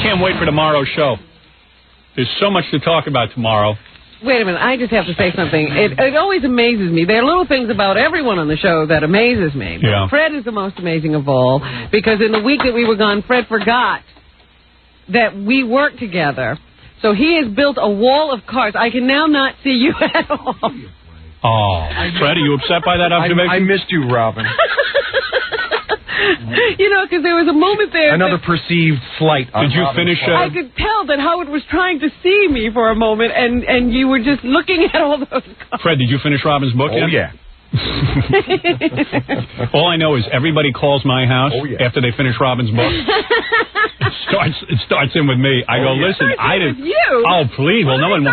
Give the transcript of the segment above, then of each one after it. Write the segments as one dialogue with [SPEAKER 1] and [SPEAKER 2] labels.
[SPEAKER 1] can't wait for tomorrow's show. There's so much to talk about tomorrow.
[SPEAKER 2] Wait a minute, I just have to say something. It always amazes me. There are little things about everyone on the show that amazes me.
[SPEAKER 1] Yeah.
[SPEAKER 2] Fred is the most amazing of all, because in the week that we were gone, Fred forgot that we worked together. So he has built a wall of cars. I can now not see you at all.
[SPEAKER 1] Oh, Fred, are you upset by that observation?
[SPEAKER 3] I missed you, Robin.
[SPEAKER 2] You know, because there was a moment there.
[SPEAKER 3] Another perceived slight.
[SPEAKER 1] Did you finish?
[SPEAKER 2] I could tell that Howard was trying to see me for a moment, and you were just looking at all those cars.
[SPEAKER 1] Fred, did you finish Robin's book yet?
[SPEAKER 3] Oh, yeah.
[SPEAKER 1] All I know is everybody calls my house after they finish Robin's book. It starts in with me. I go, listen, I didn't.
[SPEAKER 2] With you?
[SPEAKER 1] Oh, please. Well, no one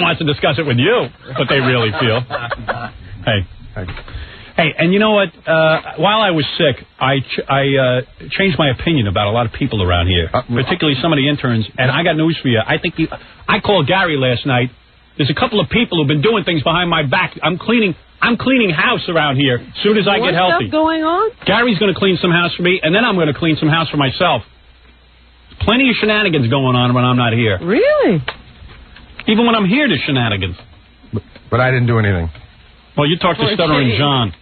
[SPEAKER 2] wants
[SPEAKER 1] to discuss it with you, but they really feel. Hey, and you know what? While I was sick, I changed my opinion about a lot of people around here, particularly some of the interns. And I got news for you. I I called Gary last night. There's a couple of people who've been doing things behind my back. I'm cleaning house around here as soon as I get healthy.
[SPEAKER 2] What's going on?
[SPEAKER 1] Gary's going to clean some house for me, and then I'm going to clean some house for myself. Plenty of shenanigans going on when I'm not here.
[SPEAKER 2] Really?
[SPEAKER 1] Even when I'm here, there's shenanigans.
[SPEAKER 3] But I didn't do anything.
[SPEAKER 1] Well, you talked to Stuttering John.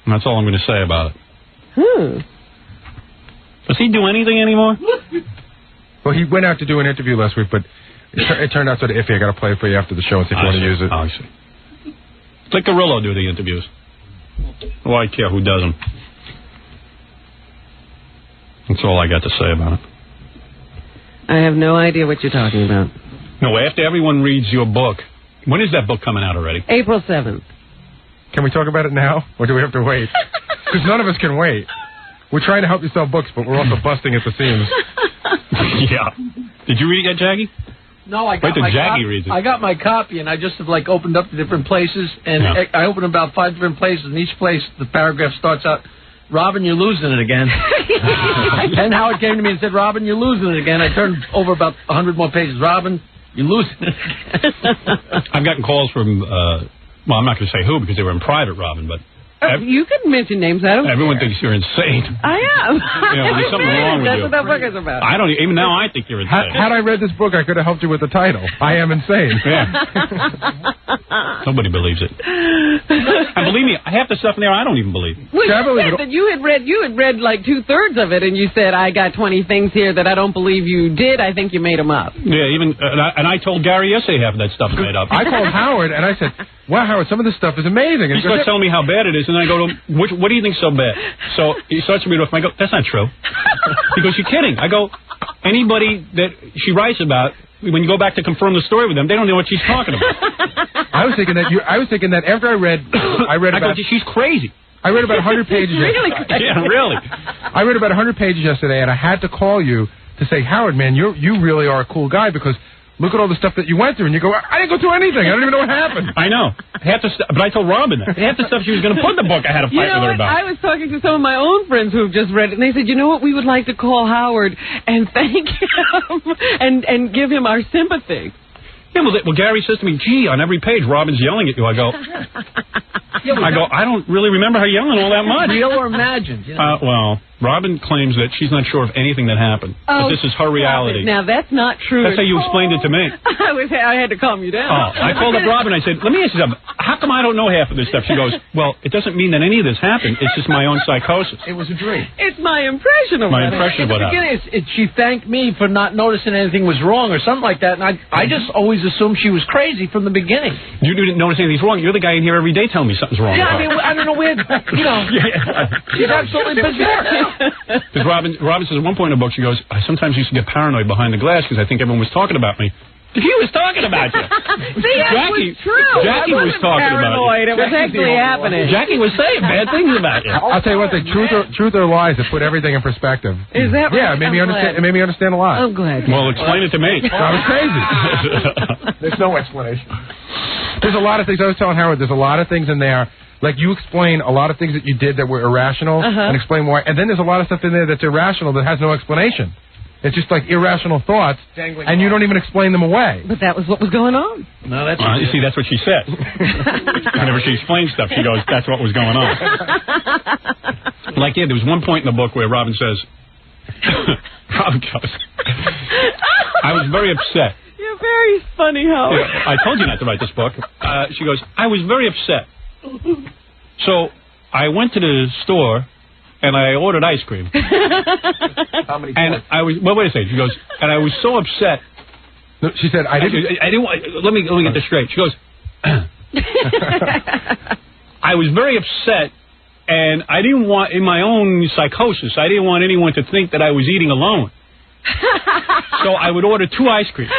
[SPEAKER 1] And that's all I'm going to say about it. Does he do anything anymore?
[SPEAKER 3] Well, he went out to do an interview last week, but it turned out sort of iffy. I got to play it for you after the show and see if you want to use it.
[SPEAKER 1] I see. Let Gorillo do the interviews. Well, I care who does them. That's all I got to say about it.
[SPEAKER 2] I have no idea what you're talking about.
[SPEAKER 1] No, after everyone reads your book, when is that book coming out already?
[SPEAKER 2] April 7th.
[SPEAKER 3] Can we talk about it now, or do we have to wait? Because none of us can wait. We're trying to help you sell books, but we're also busting at the seams.
[SPEAKER 1] Yeah. Did you read it yet, Jackie?
[SPEAKER 4] No, I got I got my copy, and I just have, like, opened up the different places, and I opened about 5 different places, and each place, the paragraph starts out, Robin, you're losing it again. And Howard came to me and said, Robin, you're losing it again. I turned over about 100 more pages. Robin, you're losing it.
[SPEAKER 1] I've gotten calls from, well, I'm not going to say who because they were in private, Robin, but...
[SPEAKER 2] you can mention names.
[SPEAKER 1] Everyone thinks you're insane.
[SPEAKER 2] I am.
[SPEAKER 1] There's something wrong with you.
[SPEAKER 2] That's what that book is about.
[SPEAKER 1] I don't even now. I think you're insane.
[SPEAKER 3] Had I read this book, I could have helped you with the title. I am insane.
[SPEAKER 1] Yeah. Nobody believes it. And believe me, half the stuff in there I don't even believe.
[SPEAKER 2] Well, you said that you had read like 2/3 of it, and you said I got 20 things here that I don't believe you did. I think you made them up.
[SPEAKER 1] Yeah, even and I told Gary yesterday half of that stuff's made up.
[SPEAKER 3] I called Howard and I said, "Wow, Howard, some of this stuff is amazing." And
[SPEAKER 1] he starts telling me how bad it is, and I go to him, what do you think's so bad? So he starts to read off, and I go, that's not true. He goes, you're kidding. I go, anybody that she writes about, when you go back to confirm the story with them, they don't know what she's talking about.
[SPEAKER 3] I was thinking that after I read about...
[SPEAKER 1] she's crazy.
[SPEAKER 3] I read about 100 pages
[SPEAKER 2] really
[SPEAKER 3] yesterday.
[SPEAKER 1] Yeah, really.
[SPEAKER 3] I read about 100 pages yesterday, and I had to call you to say, Howard, man, you really are a cool guy, because... look at all the stuff that you went through, and you go, I didn't go through anything. I don't even know what happened.
[SPEAKER 1] I know. But I told Robin that. Half the stuff she was going to put in the book, I had to fight with her about.
[SPEAKER 2] I was talking to some of my own friends who've just read it, and they said, you know what, we would like to call Howard and thank him and give him our sympathy.
[SPEAKER 1] Yeah, well, Gary says to me, gee, on every page, Robin's yelling at you. I go, I don't really remember her yelling all that much.
[SPEAKER 4] Real or imagined? You know?
[SPEAKER 1] Well, Robin claims that she's not sure of anything that happened. But this is her reality.
[SPEAKER 2] Now, that's not true.
[SPEAKER 1] That's how you explained it to me.
[SPEAKER 2] I had to calm you down.
[SPEAKER 1] I called up Robin. I said, let me ask you something. How come I don't know half of this stuff? She goes, well, it doesn't mean that any of this happened. It's just my own psychosis.
[SPEAKER 4] It was a dream.
[SPEAKER 2] It's my impression of
[SPEAKER 1] my impression of what happened.
[SPEAKER 4] She thanked me for not noticing anything was wrong or something like that, and I just always assumed she was crazy from the beginning.
[SPEAKER 1] You didn't notice anything's wrong. You're the guy in here every day telling me something's wrong.
[SPEAKER 4] Yeah, I mean, I don't know where, she's absolutely bizarre.
[SPEAKER 1] Because Robin says at one point in the book, she goes, I sometimes used to get paranoid behind the glass because I think everyone was talking about me. He was talking about you.
[SPEAKER 2] See, that was true.
[SPEAKER 1] Jackie was talking
[SPEAKER 2] paranoid.
[SPEAKER 1] about you.
[SPEAKER 2] It was actually happening.
[SPEAKER 1] Jackie was saying bad things about you.
[SPEAKER 3] I'll tell you one thing, truth or lies, it put everything in perspective.
[SPEAKER 2] Is that right?
[SPEAKER 3] Yeah, it made me understand a lot.
[SPEAKER 2] I'm glad.
[SPEAKER 1] Well, explain it to me.
[SPEAKER 3] I was crazy. There's no explanation. There's a lot of things. I was telling Howard, there's a lot of things in there. Like, you explain a lot of things that you did that were irrational and explain why. And then there's a lot of stuff in there that's irrational that has no explanation. It's just like irrational thoughts, and you don't even explain them away.
[SPEAKER 2] But that was what was going on.
[SPEAKER 4] No, that's
[SPEAKER 1] you see, that's what she said. Whenever she explains stuff, she goes, that's what was going on. Like, yeah, there was one point in the book where Robin says, Robin goes, I was very upset.
[SPEAKER 2] You're very funny, Howard.
[SPEAKER 1] Yeah, I told you not to write this book. She goes, I was very upset. So I went to the store and I ordered ice cream.
[SPEAKER 3] How many
[SPEAKER 1] and I was, well, wait a second. She goes, and I was so upset.
[SPEAKER 3] No, she said, I didn't want,
[SPEAKER 1] let me get this straight. She goes, I was very upset, and I didn't want, in my own psychosis, I didn't want anyone to think that I was eating alone. So I would order 2 ice creams.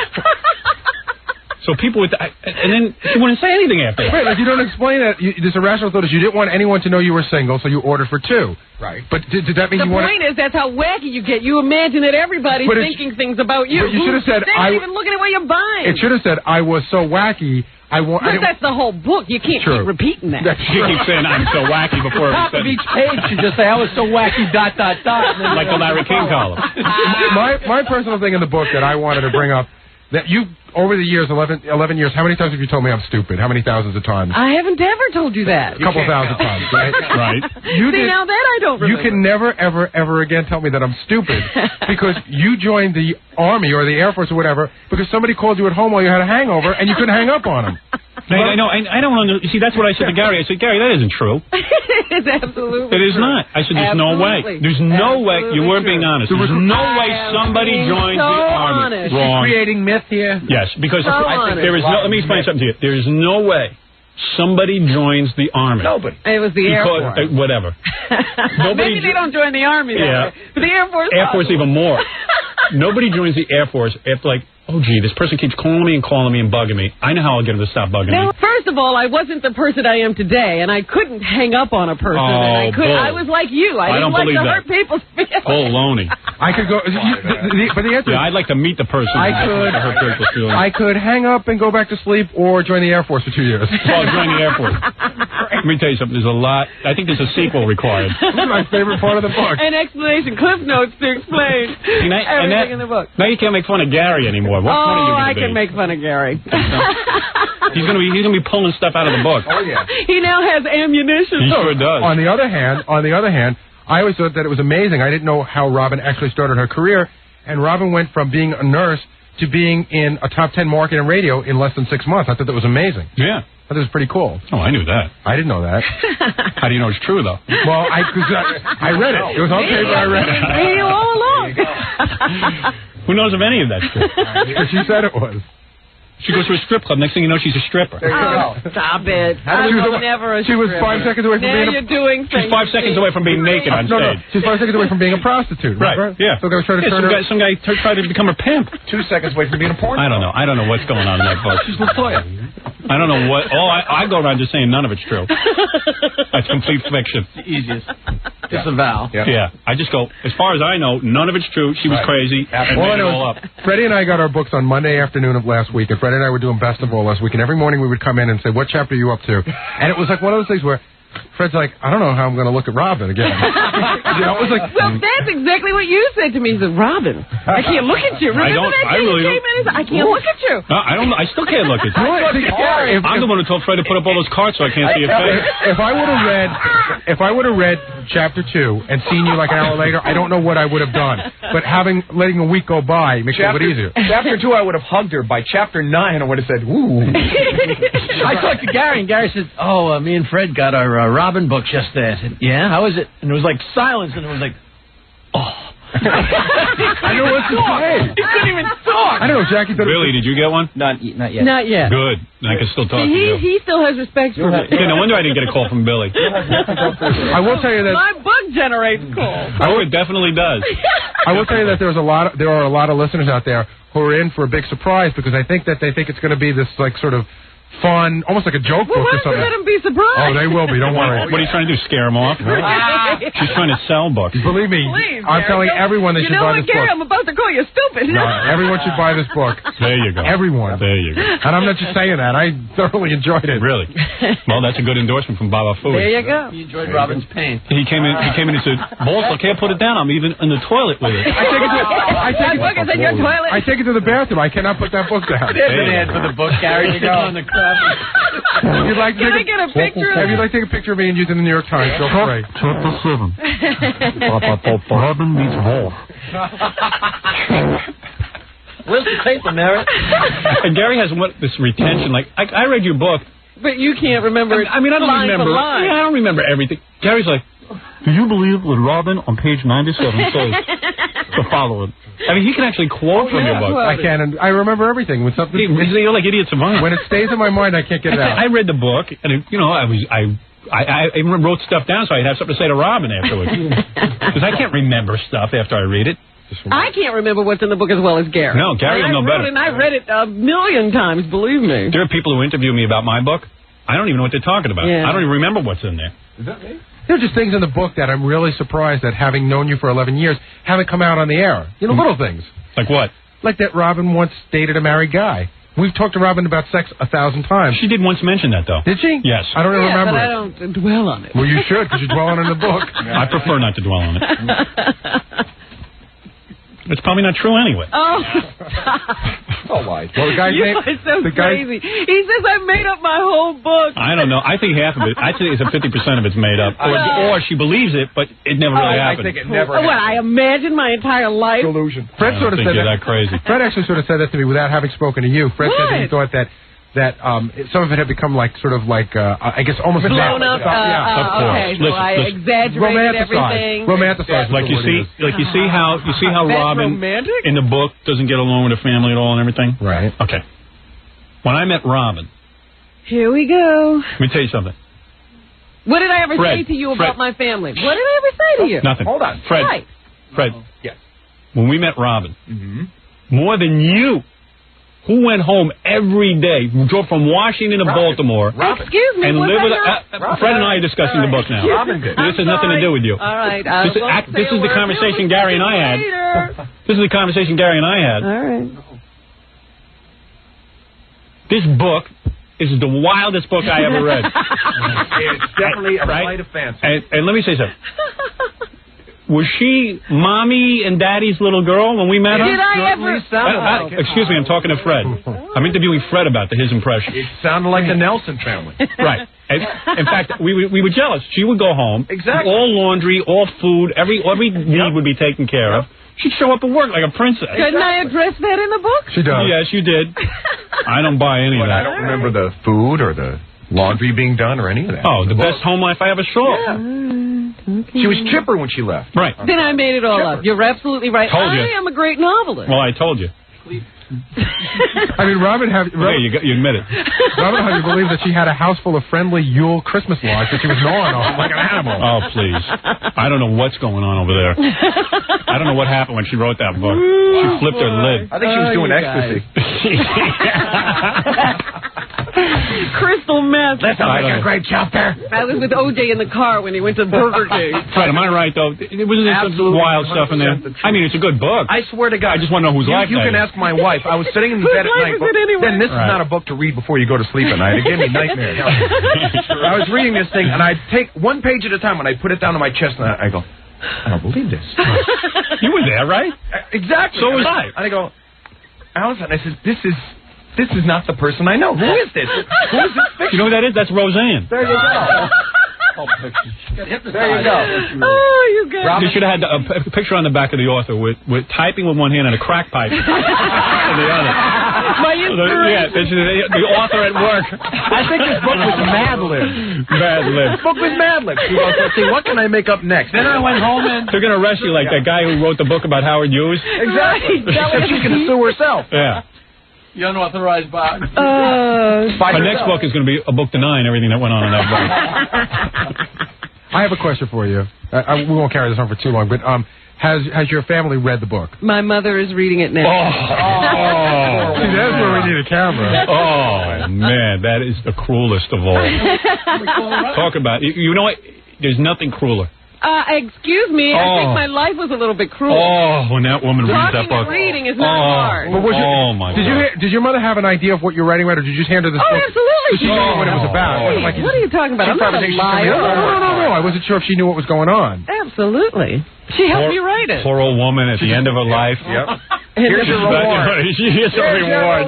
[SPEAKER 1] So people would, and then she wouldn't say anything after that.
[SPEAKER 3] Wait, like you don't explain that. This irrational thought is you didn't want anyone to know you were single, so you ordered for 2. Right. But did that mean
[SPEAKER 2] the
[SPEAKER 3] you wanted...
[SPEAKER 2] point is that's how wacky you get. You imagine that everybody's thinking things about you.
[SPEAKER 3] But you should have said...
[SPEAKER 2] They're not even looking at what you're buying.
[SPEAKER 3] It should have said, I was so wacky,
[SPEAKER 2] But that's the whole book. You can't keep repeating that.
[SPEAKER 1] She keeps saying, I'm so wacky before
[SPEAKER 4] Top of each page, you just say, I was so wacky, ... And then
[SPEAKER 1] like the Larry King column.
[SPEAKER 3] My personal thing in the book that I wanted to bring up, that you, over the years, 11 years, how many times have you told me I'm stupid? How many thousands of times?
[SPEAKER 2] I haven't ever told you that.
[SPEAKER 3] A couple thousand times, right?
[SPEAKER 1] Right.
[SPEAKER 2] Now that I don't remember.
[SPEAKER 3] You can never, ever, ever again tell me that I'm stupid because you joined the Army or the Air Force or whatever because somebody called you at home while you had a hangover and you couldn't hang up on them.
[SPEAKER 1] I know. I don't know. See, that's what I said to Gary. I said, Gary, that isn't true.
[SPEAKER 2] It's absolutely
[SPEAKER 1] It is
[SPEAKER 2] true.
[SPEAKER 1] not. I said, there's no way. There's no way. You weren't being honest. There's no way somebody joins the Army. Wrong.
[SPEAKER 4] Creating myth here?
[SPEAKER 1] Yes, because there is no... Let me explain something to you. There is no way somebody joins the Army.
[SPEAKER 4] Nobody.
[SPEAKER 2] It was the Air Force.
[SPEAKER 1] Whatever.
[SPEAKER 2] Maybe they don't join the Army that way. But the Air Force...
[SPEAKER 1] Air Force even more. Nobody joins the Air Force after, like, oh, gee, this person keeps calling me and bugging me. I know how I'll get them to stop bugging me.
[SPEAKER 2] First of all, I wasn't the person I am today, and I couldn't hang up on a person.
[SPEAKER 1] Oh,
[SPEAKER 2] I was like you. I didn't like to hurt people's feelings.
[SPEAKER 1] Baloney.
[SPEAKER 3] I could go... but the answer
[SPEAKER 1] I'd like to meet the person.
[SPEAKER 3] I could hang up and go back to sleep or join the Air Force for 2 years.
[SPEAKER 1] Well, join the Air Force. Let me tell you something. There's a lot... I think there's a sequel required.
[SPEAKER 3] This is my favorite part of the book.
[SPEAKER 2] An explanation, cliff notes to explain everything in the book.
[SPEAKER 1] Now you can't make fun of Gary anymore. What fun are you going to be?
[SPEAKER 2] I can make fun of Gary.
[SPEAKER 1] He's gonna be pulling stuff out of the book.
[SPEAKER 3] Oh yeah.
[SPEAKER 2] He now has ammunition.
[SPEAKER 1] He sure does.
[SPEAKER 3] On the other hand, I always thought that it was amazing. I didn't know how Robin actually started her career, and Robin went from being a nurse to being in a top 10 market in radio in less than 6 months. I thought that was amazing.
[SPEAKER 1] Yeah.
[SPEAKER 3] I thought it was pretty cool.
[SPEAKER 1] Oh, I knew that.
[SPEAKER 3] I didn't know that.
[SPEAKER 1] How do you know it's true, though?
[SPEAKER 3] Well, I read it. It was on paper. I read it.
[SPEAKER 2] You all along.
[SPEAKER 1] Who knows if any of that's true?
[SPEAKER 3] Because she said it was.
[SPEAKER 1] She goes to a strip club. Next thing you know, she's a stripper.
[SPEAKER 3] There you go.
[SPEAKER 2] Stop it. I was never a stripper.
[SPEAKER 3] She was 5 seconds away from being
[SPEAKER 2] you're doing
[SPEAKER 1] She's 5 seconds away from being naked on stage.
[SPEAKER 3] No. She's 5 seconds away from being a prostitute.
[SPEAKER 1] Right. Yeah.
[SPEAKER 3] So some
[SPEAKER 1] guy tried to become a pimp.
[SPEAKER 3] 2 seconds away from being a porn.
[SPEAKER 1] I don't know. I don't know what's going on in that book.
[SPEAKER 4] She's Latoya.
[SPEAKER 1] I don't know what. I go around just saying none of it's true. That's complete fiction.
[SPEAKER 4] The easiest. Disavow.
[SPEAKER 1] Yeah. I just go, as far as I know, none of it's true. She was crazy.
[SPEAKER 3] All I know is Freddie and I got our books on Monday afternoon of last week, and Freddie and I were doing Best of All last week, and every morning we would come in and say, what chapter are you up to? And it was like one of those things where Fred's like, I don't know how I'm going to look at Robin again. It was like,
[SPEAKER 2] well, that's exactly what you said to me. He said, Robin, I can't look at you. Remember that day you came in and said, I can't look at you.
[SPEAKER 1] No, I don't. I still can't look at you. I'm the one who told Fred to put up all those cards so I can't see your face.
[SPEAKER 3] If I would have read chapter 2 and seen you like an hour later, I don't know what I would have done. But letting a week go by makes it a little bit easier.
[SPEAKER 5] Chapter 2, I would have hugged her. By chapter 9, I would have said, ooh.
[SPEAKER 4] I talked to Gary, and Gary said, oh, me and Fred got our Robin books yesterday. I said, yeah, how is it? And it was like silence, and it was like, oh.
[SPEAKER 3] I know what to say.
[SPEAKER 4] He couldn't even talk.
[SPEAKER 3] I don't know, Jackie.
[SPEAKER 1] Really? Did you get one?
[SPEAKER 5] Not yet.
[SPEAKER 2] Not yet.
[SPEAKER 1] Good. I can still talk to you.
[SPEAKER 2] He still has respect for me.
[SPEAKER 1] Yeah, no wonder I didn't get a call from Billy.
[SPEAKER 3] I will tell you that
[SPEAKER 2] my book generates calls.
[SPEAKER 1] Oh, it definitely does.
[SPEAKER 3] I will tell you that there are a lot of listeners out there who are in for a big surprise because I think that they think it's going to be this like sort of fun, almost like a joke book or something.
[SPEAKER 2] Let them be surprised.
[SPEAKER 3] Oh, they will be. Don't worry.
[SPEAKER 1] What are you trying to do? Scare them off? She's trying to sell books.
[SPEAKER 3] Believe me,
[SPEAKER 2] Please,
[SPEAKER 3] I'm telling everyone they should buy this
[SPEAKER 2] Gary,
[SPEAKER 3] book.
[SPEAKER 2] I'm about to call you stupid.
[SPEAKER 3] No, everyone should buy this book.
[SPEAKER 1] There you go.
[SPEAKER 3] Everyone.
[SPEAKER 1] There you go.
[SPEAKER 3] And I'm not just saying that. I thoroughly enjoyed it.
[SPEAKER 1] Really? Well, that's a good endorsement from Baba Fooey.
[SPEAKER 2] There you go.
[SPEAKER 4] He enjoyed Robin's pain.
[SPEAKER 1] He came in and said, "Balls, I can't put it down. I'm even in the toilet with it."
[SPEAKER 3] I take it to the bathroom. I cannot put that book down.
[SPEAKER 4] There's an ad for the book, Gary. You go on the crap.
[SPEAKER 3] If you'd like to
[SPEAKER 2] Can I get a picture?
[SPEAKER 3] If you'd like to take a picture of me and use it in the New York Times, feel free.
[SPEAKER 1] Chapter 7. Robin meets Wolf.
[SPEAKER 4] Where's the paper, Merritt?
[SPEAKER 1] And Gary has this retention. Like, I read your book.
[SPEAKER 2] But you can't remember it.
[SPEAKER 1] I mean, I don't remember. Yeah, I don't remember everything. Gary's like, do you believe what Robin on page 97 says the following? I mean, he can actually quote from your book.
[SPEAKER 3] I can, and I remember everything. When something,
[SPEAKER 1] you're like idiots of mine.
[SPEAKER 3] When it stays in my mind, I can't get it out. I
[SPEAKER 1] read the book, and I even wrote stuff down so I'd have something to say to Robin afterwards. Because I can't remember stuff after I read it.
[SPEAKER 2] I can't remember what's in the book as well as Gary.
[SPEAKER 1] No, Gary will know better.
[SPEAKER 2] And I read it a million times, believe me.
[SPEAKER 1] There are people who interview me about my book. I don't even know what they're talking about. Yeah. I don't even remember what's in there.
[SPEAKER 3] Is that me? There are just things in the book that I'm really surprised that, having known you for 11 years, haven't come out on the air. You know, little things.
[SPEAKER 1] Like what?
[SPEAKER 3] Like that Robin once dated a married guy. We've talked to Robin about sex 1,000 times.
[SPEAKER 1] She did once mention that, though.
[SPEAKER 3] Did she?
[SPEAKER 1] Yes.
[SPEAKER 3] I don't even remember
[SPEAKER 2] but I don't dwell on it.
[SPEAKER 3] Well, you should, because you dwell on it in the book.
[SPEAKER 1] I prefer not to dwell on it. It's probably not true anyway.
[SPEAKER 2] Oh,
[SPEAKER 3] oh my! Well, the guy's
[SPEAKER 2] you are so crazy. He says I made up my whole book.
[SPEAKER 1] I don't know. I think half of it. I think it's 50% of it's made up, or she believes it, but it never really happened.
[SPEAKER 3] I think it never happened.
[SPEAKER 2] What? I imagined my entire life.
[SPEAKER 3] Delusion. Fred sort of said
[SPEAKER 1] that crazy.
[SPEAKER 3] Fred actually sort of said that to me without having spoken to you. Fred said that he thought that some of it had become I guess almost
[SPEAKER 2] blown up.
[SPEAKER 1] Of course.
[SPEAKER 2] Okay, so I exaggerated everything.
[SPEAKER 3] Romanticized.
[SPEAKER 1] Like you see how Robin in the book doesn't get along with her family at all and everything.
[SPEAKER 3] Right.
[SPEAKER 1] Okay. When I met Robin.
[SPEAKER 2] Here we go.
[SPEAKER 1] Let me tell you something.
[SPEAKER 2] What did I ever say to you about my family? What did I ever say to you?
[SPEAKER 1] Nothing.
[SPEAKER 3] Hold on.
[SPEAKER 1] Fred.
[SPEAKER 2] Right.
[SPEAKER 1] Fred.
[SPEAKER 3] Yes.
[SPEAKER 1] When we met Robin, more than you. Who went home every day, drove from Washington to Baltimore.
[SPEAKER 2] Excuse me.
[SPEAKER 1] And live with Fred and I are discussing the book now.
[SPEAKER 3] Robin did.
[SPEAKER 1] This has nothing to do with you.
[SPEAKER 2] All right.
[SPEAKER 1] This is the conversation Gary and I had. This is the conversation Gary and I had.
[SPEAKER 2] All right.
[SPEAKER 1] This book is the wildest book I ever read.
[SPEAKER 3] It's definitely a flight of fancy.
[SPEAKER 1] And let me say something. Was she Mommy and Daddy's little girl when we met her?
[SPEAKER 2] Did I ever?
[SPEAKER 1] Excuse me, I'm talking to Fred. I'm interviewing Fred about his impression.
[SPEAKER 3] It sounded like the Nelson family.
[SPEAKER 1] Right. In fact, we were jealous. She would go home.
[SPEAKER 3] Exactly.
[SPEAKER 1] All laundry, all food, every need would be taken care of. She'd show up at work like a princess.
[SPEAKER 2] Didn't I address that in the book?
[SPEAKER 3] She does.
[SPEAKER 1] Yes, you did. I don't buy any of that.
[SPEAKER 3] I don't remember the food or the laundry being done or any of that.
[SPEAKER 1] Oh, the best home life I ever saw.
[SPEAKER 3] Yeah. Okay. She was chipper when she left.
[SPEAKER 1] Right.
[SPEAKER 2] Then I made it all up. You're absolutely right. I am a great novelist.
[SPEAKER 1] Well, I told you.
[SPEAKER 3] I mean, Robin
[SPEAKER 1] you admit it.
[SPEAKER 3] Robin had you believe that she had a house full of friendly Yule Christmas logs that she was gnawing on like an animal.
[SPEAKER 1] Oh, please. I don't know what's going on over there. I don't know what happened when she wrote that book. She flipped her lid.
[SPEAKER 3] I think she was doing ecstasy.
[SPEAKER 2] Crystal meth.
[SPEAKER 3] That sounds like a great chapter.
[SPEAKER 2] I was with OJ in the car when he went to Burger King.
[SPEAKER 1] Fred, am I right, though? Wasn't there some wild stuff in there? I mean, it's a good book.
[SPEAKER 3] I swear to God.
[SPEAKER 1] I just want to know whose life
[SPEAKER 3] you can ask my wife. I was sitting in the bed at night. Then this is not a book to read before you go to sleep at night. It gave me nightmares. I was reading this thing, and I'd take one page at a time, and I'd put it down to my chest, and I go, I don't believe this.
[SPEAKER 1] You were there, right?
[SPEAKER 3] Exactly.
[SPEAKER 1] So was I.
[SPEAKER 3] And I go, Allison, I said, this is not the person I know. Who is this? Who is this fiction?
[SPEAKER 1] You know who that is? That's Roseanne.
[SPEAKER 3] There you go. There you go.
[SPEAKER 2] Oh, you got
[SPEAKER 1] You should have had a picture on the back of the author with typing with one hand and a crack pipe in the other.
[SPEAKER 2] My inspiration.
[SPEAKER 1] The author at work.
[SPEAKER 3] I think this book was Mad Lib.
[SPEAKER 1] Mad Lib.
[SPEAKER 3] This book was Mad Lib. She goes, let's see, what can I make up next? Then I went home and...
[SPEAKER 1] They're going to arrest you like that guy who wrote the book about Howard Hughes.
[SPEAKER 3] Exactly. Except she can sue herself.
[SPEAKER 1] Yeah.
[SPEAKER 4] The unauthorized box.
[SPEAKER 1] My next book is going to be a book denying everything that went on in that book.
[SPEAKER 3] I have a question for you. We won't carry this on for too long, but has your family read the book?
[SPEAKER 2] My mother is reading it now.
[SPEAKER 1] Oh.
[SPEAKER 3] See, that's where we need a camera.
[SPEAKER 1] Oh, man, that is the cruelest of all. Talk about it. You know what? There's nothing crueler.
[SPEAKER 2] Excuse me, I think my life was a little bit cruel.
[SPEAKER 1] Oh, when that woman reads that book.
[SPEAKER 2] Reading is not hard.
[SPEAKER 3] But
[SPEAKER 1] my God.
[SPEAKER 3] Did your mother have an idea of what you're writing about, or did you just hand her this book?
[SPEAKER 2] Absolutely.
[SPEAKER 3] So she knew what it was about.
[SPEAKER 2] What are you talking about? I'm not a liar.
[SPEAKER 3] No. I wasn't sure if she knew what was going on.
[SPEAKER 2] Absolutely. She helped me write it.
[SPEAKER 1] Poor old woman at the end of her life.
[SPEAKER 3] Yep. Here's your reward.
[SPEAKER 1] Here's your reward.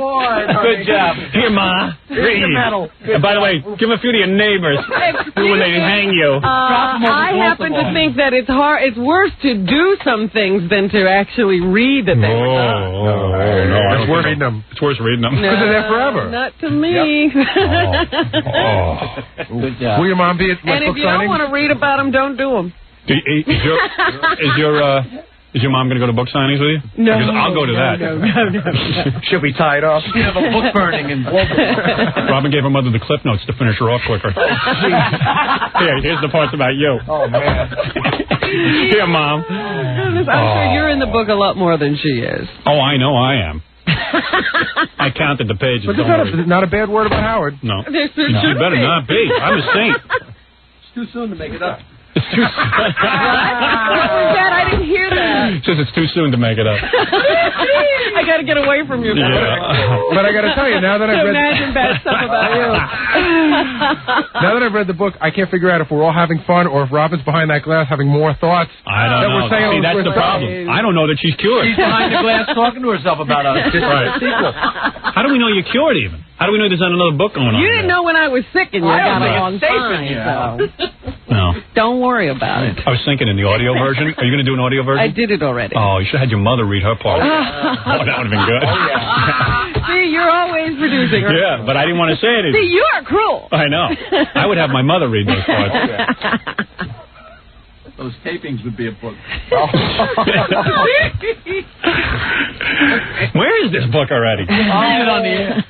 [SPEAKER 1] Good job. Here, Ma.
[SPEAKER 4] Here's your medal.
[SPEAKER 1] And by the way, give a few to your neighbors when they hang you.
[SPEAKER 2] I happen to think that it's worse to do some things than to actually read that they were done.
[SPEAKER 1] No.
[SPEAKER 3] It's worse reading them.
[SPEAKER 1] It's worse reading them.
[SPEAKER 3] Because they're there forever.
[SPEAKER 2] Not to me.
[SPEAKER 1] Good job.
[SPEAKER 3] Will your mom be at
[SPEAKER 2] And if you don't want to read about them, don't do them.
[SPEAKER 1] Is your mom going to go to book signings with you?
[SPEAKER 2] No.
[SPEAKER 1] Because I'll go to that.
[SPEAKER 2] No.
[SPEAKER 3] She'll be tied up.
[SPEAKER 4] You have a book burning in
[SPEAKER 1] Robin gave her mother the cliff notes to finish her off quicker. Here's the parts about you.
[SPEAKER 3] Oh, man.
[SPEAKER 1] Here, Mom.
[SPEAKER 2] I'm sure you're in the book a lot more than she is.
[SPEAKER 1] Oh, I know I am. I counted the pages.
[SPEAKER 3] But there's not a bad word about Howard.
[SPEAKER 1] No.
[SPEAKER 2] She
[SPEAKER 1] better not be. I'm a saint.
[SPEAKER 4] It's too soon to make it up.
[SPEAKER 1] It's too soon.
[SPEAKER 2] What was that? I didn't hear that.
[SPEAKER 1] Says it's too soon to make it up.
[SPEAKER 2] I got to get away from you.
[SPEAKER 1] Yeah.
[SPEAKER 3] But I got to tell you, now that I've read...
[SPEAKER 2] Imagine bad stuff about you.
[SPEAKER 3] Now that I've read the book, I can't figure out if we're all having fun or if Robin's behind that glass having more thoughts.
[SPEAKER 1] I don't know.
[SPEAKER 3] We're saying
[SPEAKER 1] See, that's the problem. I don't know that she's cured.
[SPEAKER 4] She's behind the glass talking to herself about us.
[SPEAKER 1] Right. How do we know you're cured even? How do we know there's not another book going on?
[SPEAKER 2] You didn't know when I was sick and you got along fine.
[SPEAKER 1] No.
[SPEAKER 2] Don't worry about it.
[SPEAKER 1] I was thinking in the audio version. Are you going to do an audio version?
[SPEAKER 2] I did it already.
[SPEAKER 1] Oh, you should have had your mother read her part. Oh, that would have been good.
[SPEAKER 2] See, you're always producing her.
[SPEAKER 1] Yeah, but I didn't want to say it.
[SPEAKER 2] See, you are cruel.
[SPEAKER 1] I know. I would have my mother read those parts.
[SPEAKER 4] Those tapings would be a book.
[SPEAKER 1] Where is this book already?
[SPEAKER 4] Read it on the air.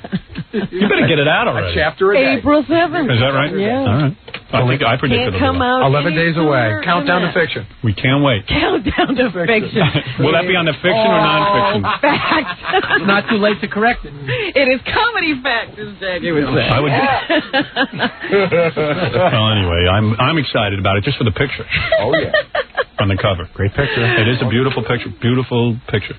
[SPEAKER 1] You better get it out already.
[SPEAKER 3] A chapter a day.
[SPEAKER 2] April 7th.
[SPEAKER 1] Is that right?
[SPEAKER 2] Yeah.
[SPEAKER 1] All right. I think I predicted
[SPEAKER 2] Can't come out
[SPEAKER 3] 11 days away.
[SPEAKER 2] Countdown
[SPEAKER 3] to fiction.
[SPEAKER 1] We can't wait.
[SPEAKER 2] Countdown to fiction.
[SPEAKER 1] Will that be on the fiction or non-fiction?
[SPEAKER 2] Fact.
[SPEAKER 4] It's not too late to correct it.
[SPEAKER 2] It is comedy fact, as Jackie would say.
[SPEAKER 1] I would. Well, anyway, I'm excited about it just for the picture.
[SPEAKER 3] Oh, yeah.
[SPEAKER 1] On the cover. Great picture. It is a beautiful picture. Beautiful picture.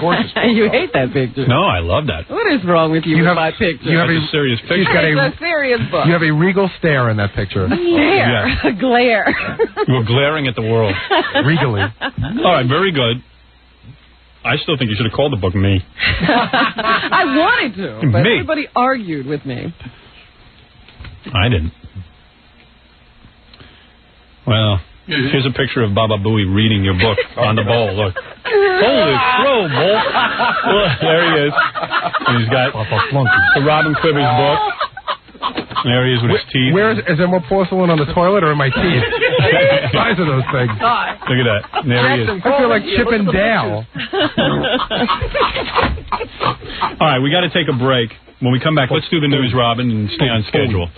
[SPEAKER 3] Gorgeous.
[SPEAKER 2] You hate that picture.
[SPEAKER 1] No, I love that.
[SPEAKER 2] What is wrong with you with my picture?
[SPEAKER 1] You have a serious picture.
[SPEAKER 2] It's a serious book.
[SPEAKER 3] You have a regal stare in that picture.
[SPEAKER 2] A stare.
[SPEAKER 1] Yeah.
[SPEAKER 2] A glare.
[SPEAKER 1] You were glaring at the world.
[SPEAKER 3] Regally.
[SPEAKER 1] All right, very good. I still think you should have called the book Me.
[SPEAKER 2] I wanted to, but
[SPEAKER 1] Me?
[SPEAKER 2] everybody argued with me.
[SPEAKER 1] I didn't. Well, here's a picture of Baba Booey reading your book on the bowl. Look. Holy crow, bowl. Look, there he is. And he's got the Robin Quivers book. There he is with his teeth.
[SPEAKER 3] Is there more porcelain on the toilet or in my teeth? The size of those things.
[SPEAKER 1] Look at that. And there he is.
[SPEAKER 3] I feel like Chip and Dale.
[SPEAKER 1] All right, we got to take a break. When we come back, let's do the news, Robin, and stay on schedule.